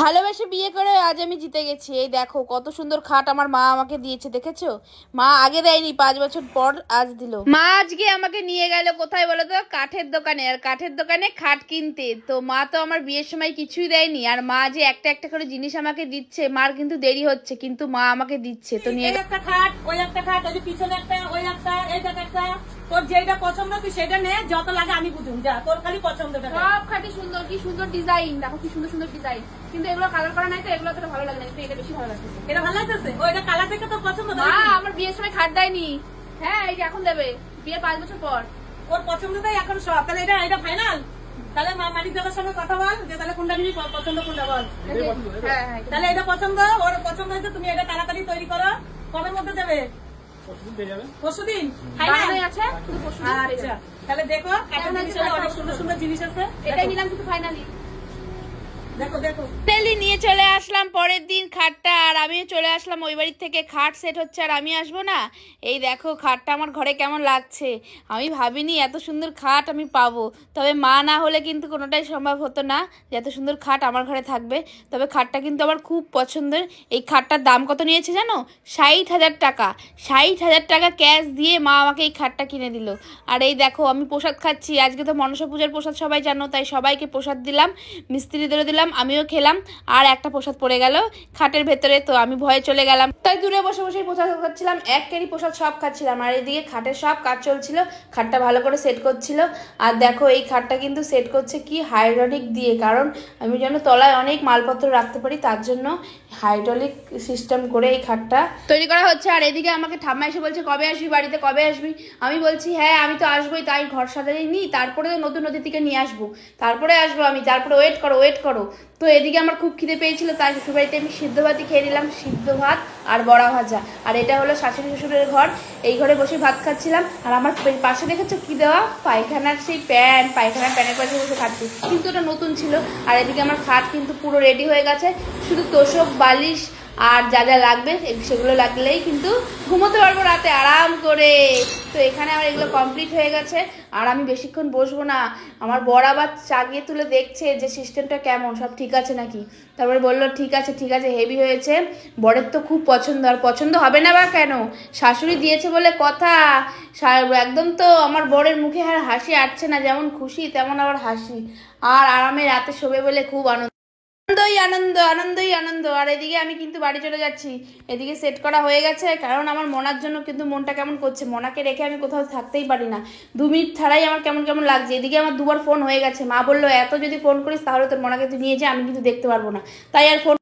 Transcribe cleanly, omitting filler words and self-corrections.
ভালোবেসে বিয়ে করে আজ আমি জিতে গেছি। এই দেখো কত সুন্দর খাট আমার মা আমাকে দিয়েছে, দেখেছো? মা আগে দেয়নি, 5 বছর পর আজ দিল। মা আজকে আমাকে নিয়ে গেল কোথায় বলো তো? কাঠের দোকানে। আর কাঠের দোকানে খাট কিনতে। তো মা তো আমার বিয়ের সময় কিছুই দেয়নি, আর মা যে একটা একটা করে জিনিস আমাকে দিচ্ছে। মার কিন্তু দেরি হচ্ছে, কিন্তু মা আমাকে দিচ্ছে। তো নিয়ে একটা খাট, ওই একটা খাট, ওই যে পিছনে একটা, ওই একটা, এইটা একটা। তোর যেটা পছন্দ তুই সেটা নে, যত লাগে আমি বুঝুন। যা তোর খালি পছন্দটা। সব খাটি সুন্দর, কি সুন্দর ডিজাইন, দেখো কি সুন্দর সুন্দর ডিজাইন। কিন্তু এগুলো কালার করা নাই, তো এগুলো তো ভালো লাগে না, কিন্তু এটা বেশি ভালো লাগতেছে। এটা ভালো লাগতেছে? ওইটা কালার থেকে তোর পছন্দ না? আমার বিয়ের সময় খাট দেয়নি। হ্যাঁ, এই যে এখন দেবে, বিয়ের 5 বছর পর। ওর পছন্দটাই এখন সব। তাহলে এটা ফাইনাল। তাহলে মালিক দাদার সঙ্গে কথা বল যে তাহলে কোনটা নিবি, পছন্দ কোনটা বল। হ্যাঁ, তাহলে এটা পছন্দ, ওর পছন্দ হয়েছে। তুমি এটা তাড়াতাড়ি তৈরি করো। কবের মধ্যে দেবে? পরশুদিন ফাইনাল আছে। আচ্ছা, তাহলে দেখো অনেক সুন্দর সুন্দর জিনিস আছে। এটাই নিলাম কিন্তু ফাইনালি। দেখো দেখো নিয়ে চলে আসলাম পরের দিন খাটটা, আর আমিও চলে আসলাম ওই বাড়ির থেকে। খাট সেট হচ্ছে আর আমি আসবো না? এই দেখো খাটটা আমার ঘরে কেমন লাগছে। আমি ভাবিনি এত সুন্দর খাট আমি পাবো। তবে মা না হলে কিন্তু কোনোটাই সম্ভব হতো না যে এত সুন্দর খাট আমার ঘরে থাকবে। তবে খাটটা কিন্তু আমার খুব পছন্দের। এই খাটটার দাম কত নিয়েছে জানো? 60,000 টাকা। 60,000 টাকা ক্যাশ দিয়ে মা আমাকে এই খাটটা কিনে দিল। আর এই দেখো আমি প্রসাদ খাচ্ছি। আজকে তো মনসা পূজার প্রসাদ সবাই জানো, তাই সবাইকে প্রসাদ দিলাম, মিস্ত্রিদেরও দিলাম, আমিও খেলাম। আর একটা প্রসাদ পড়ে গেল খাটের ভেতরে, তো আমি ভয়ে চলে গেলাম। তাই দূরে বসে বসে প্রসাদ খাচ্ছিলাম, এক কেরি প্রসাদ সব খাচ্ছিলাম। আর এদিকে খাটের সব কাজ চলছিল, খাটটা ভালো করে সেট করছিল। আর দেখো এই খাটটা কিন্তু সেট করছে কি হাইড্রোলিক দিয়ে, কারণ আমি যেন তলায় অনেক মালপত্র রাখতে পারি, তার জন্য হাইড্রোলিক সিস্টেম করে এই খাটটা তৈরি করা হচ্ছে। আর এদিকে আমাকে ঠাম্মা এসে বলছে কবে আসবি বাড়িতে, কবে আসবি? আমি বলছি হ্যাঁ আমি তো আসবোই, তাই ঘর সাজাই নি, তারপরে নতুন অতিথিকে নিয়ে আসবো, তারপরে আসবো আমি, তারপরে ওয়েট করো ওয়েট করো। তো এদিকে আমার খুব খিদে পেয়েছিল, তাই শ্বশুরবাড়িতে আমি সিদ্ধ ভাতই খেয়ে নিলাম, সিদ্ধ ভাত আর বড়া ভাজা। আর এটা হলো শাশুড়ি শ্বশুরের ঘর, এই ঘরে বসে ভাত খাচ্ছিলাম। আর আমার পাশে দেখেছো কি দেওয়া? পায়খানার সেই প্যান, পায়খানার প্যানের পাশে বসে খাচ্ছি, কিন্তু ওটা নতুন ছিল। আর এদিকে আমার খাট কিন্তু পুরো রেডি হয়ে গেছে, শুধু তোষক বালিশ আর যা যা লাগবে সেগুলো লাগলেই কিন্তু ঘুমোতে পারবো রাতে আরাম করে। তো এখানে আমার এগুলো কমপ্লিট হয়ে গেছে, আর আমি বেশিক্ষণ বসবো না। আমার বর আবার চাগিয়ে তুলে দেখছে যে সিস্টেমটা কেমন, সব ঠিক আছে নাকি। তারপরে বললো ঠিক আছে ঠিক আছে, হেভি হয়েছে। বরের তো খুব পছন্দ, আর পছন্দ হবে না বা কেন, শাশুড়ি দিয়েছে বলে কথা। একদম তো আমার বরের মুখে আর হাসি আসছে না, যেমন খুশি তেমন আবার হাসি। আর আরামে রাতে শোবে বলে খুব আনন্দই আনন্দ, আনন্দই আনন্দ। আর এদিকে আমি কিন্তু বাড়ি চলে যাচ্ছি। এদিকে সেট করা হয়ে গেছে, কারণ আমার মনার জন্য কিন্তু মনটা কেমন করছে। মনাকে রেখে আমি কোথাও থাকতেই পারি না, 2 মিনিট ছাড়াই আমার কেমন কেমন লাগছে। এদিকে আমার 2বার ফোন হয়ে গেছে, মা বললো এত যদি ফোন করিস তাহলে তোর মনাকে তুই নিয়ে যা, আমি কিন্তু দেখতে পারবো না, তাই আর ফোন